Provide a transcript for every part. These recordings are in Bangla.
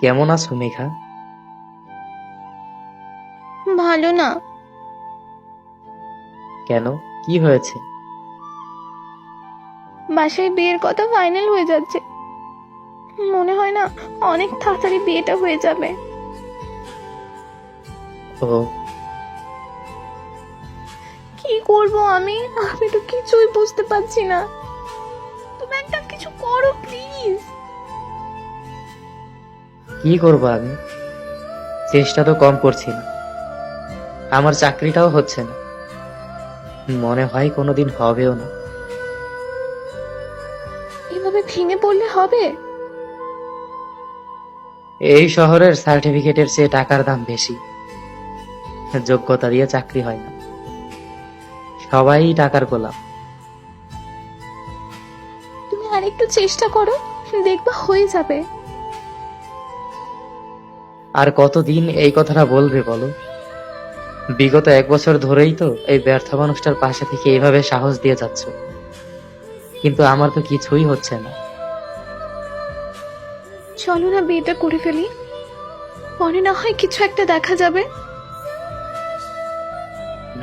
কেমন আছো মেঘা? ভালো না। কেন, কি হয়েছে? বাসায় বিয়ের কথা ফাইনাল হয়ে যাচ্ছে। মনে হয় না অনেক তাড়াতাড়ি বিয়েটা হয়ে যাবে। ও, কি করব আমি আমি তো কিছুই বুঝতে পারছি না। তুমি একটা কিছু করো প্লিজ। কি করবো আমি? চেষ্টা তো কম করছি না। আমার চাকরিটাও হচ্ছে না, মনে হয় কোনোদিন হবেও না। এভাবে ভেঙে পড়লে হবে? এই শহরের সার্টিফিকেটের চেয়ে টাকার দাম বেশি। যোগ্যতা দিয়ে চাকরি হয় না, সবাই টাকার গোলাম। তুমি আরেকটু চেষ্টা করো, দেখবা হয়ে যাবে। আর কতদিন এই কথাটা বলবে বলো? বিগত 1 বছর ধরেই তো এই ব্যর্থ মানুষটার পাশে থেকে এইভাবে সাহস দিয়ে যাচ্ছ, কিন্তু আমার তো কিছুই হচ্ছে না। চলো না বিয়েটা করে ফেলি, পরে না হয় কিছু একটা দেখা যাবে।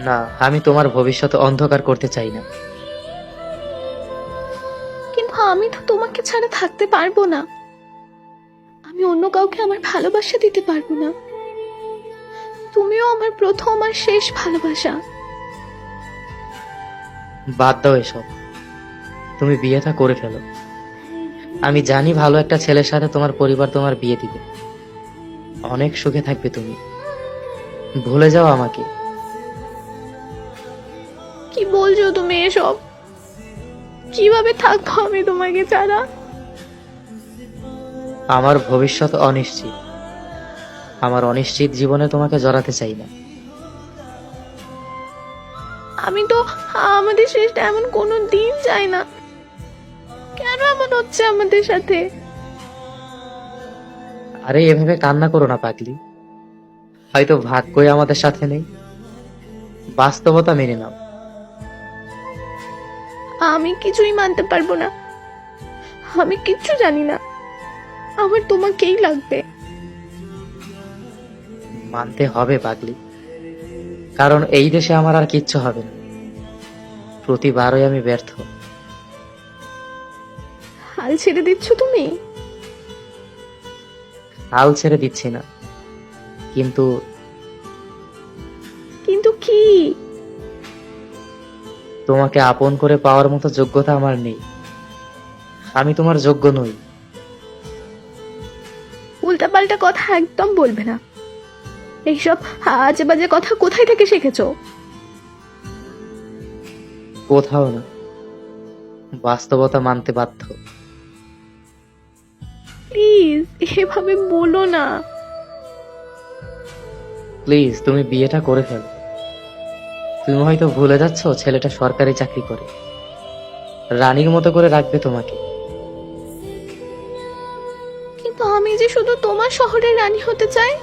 না, আমি তোমার ভবিষ্যৎ অন্ধকার করতে চাই না। কিন্তু আমি তো তোমাকে ছাড়া থাকতে পারবো না। আমি অন্য কাউকে আমার ভালোবাসা দিতে পারবো না। তুমিও আমার প্রথম আর শেষ ভালোবাসা। বাদ দাও এসব, তুমি বিয়েটা করে ফেলো। আমি জানি ভালো একটা ছেলের সাথে তোমার পরিবার তোমার বিয়ে দিবে, অনেক সুখে থাকবে তুমি। ভুলে যাও আমাকে। কি বলছো তুমি এসব? কিভাবে থাকবো আমি তোমাকে ছাড়া? আমার ভবিষ্যৎ অনিশ্চিত, আমার অনিশ্চিত জীবনে তোমাকে জড়াতে চাই না। আমি তো আমাদের শেষটা এমন কোনো দিন চাই না। কেন এমন হচ্ছে আমাদের সাথে? আরে এভাবে কান্না করো না পাগলি, হয়তো ভাগ্যই আমাদের সাথে নেই। বাস্তবতা মেনে নাও। আমি কিছুই মানতে পারবো না। আমি কিচ্ছু জানি না। আমার তোমাকেই লাগবে। মানতে হবে পাগলি, কারণ এই দেশে আমার আর কিচ্ছু হবে না। প্রতিবারই আমি ব্যর্থ। হাল ছেড়ে দিচ্ছ তুমি? হাল ছেড়ে দিচ্ছি না, কিন্তু কিন্তু কি? তোমাকে আপন করে পাওয়ার মতো যোগ্যতা আমার নেই। আমি তোমার যোগ্য নই। উল্টাপাল্টা কথা একদম বলবে না। এইসব আজে বাজে কথা কোথায় থেকে শিখেছো? কোথাও না, বাস্তবতা মানতে বাধ্য। প্লিজ এভাবে বলো না। প্লিজ, তুমি বিয়েটা করে ফেলো। তুমি হয়তো ভুলে যাচ্ছ ছেলেটা সরকারি চাকরি করে, রানীর মতো করে রাখবে তোমাকে। কিন্তু আমি যে শুধু তোমার শহরের রানী হতে চাই।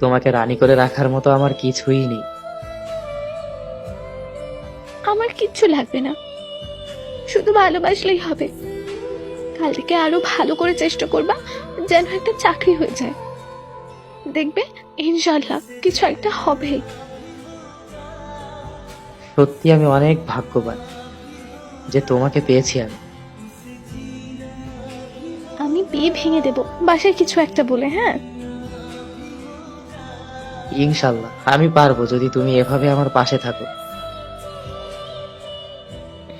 তোমাকে রানী করে রাখার মতো আমার কিছুই নেই। আমার কিচ্ছু লাগবে না, শুধু ভালোবাসলেই হবে। কাল থেকে আরো ভালো করে চেষ্টা করবা, যেন একটা চাকরি হয়ে যায়। দেখবে ইনশাল্লাহ কিছু একটা হবে। সত্যি আমি অনেক ভাগ্যবান যে তোমাকে পেয়েছি আমি। আমি বিয়ে ভেঙে দেব বাসায় কিছু একটা বলে, হ্যাঁ? ইনশাল্লাহ আমি পারবো, যদি তুমি এভাবে আমার পাশে থাকো।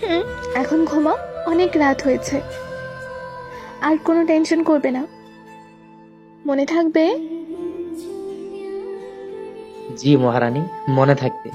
হুম, এখন ঘুমাও, অনেক রাত হয়েছে। আর কোনো টেনশন করবে না, মনে থাকবে। জি মহারানী, মনে থাকবে।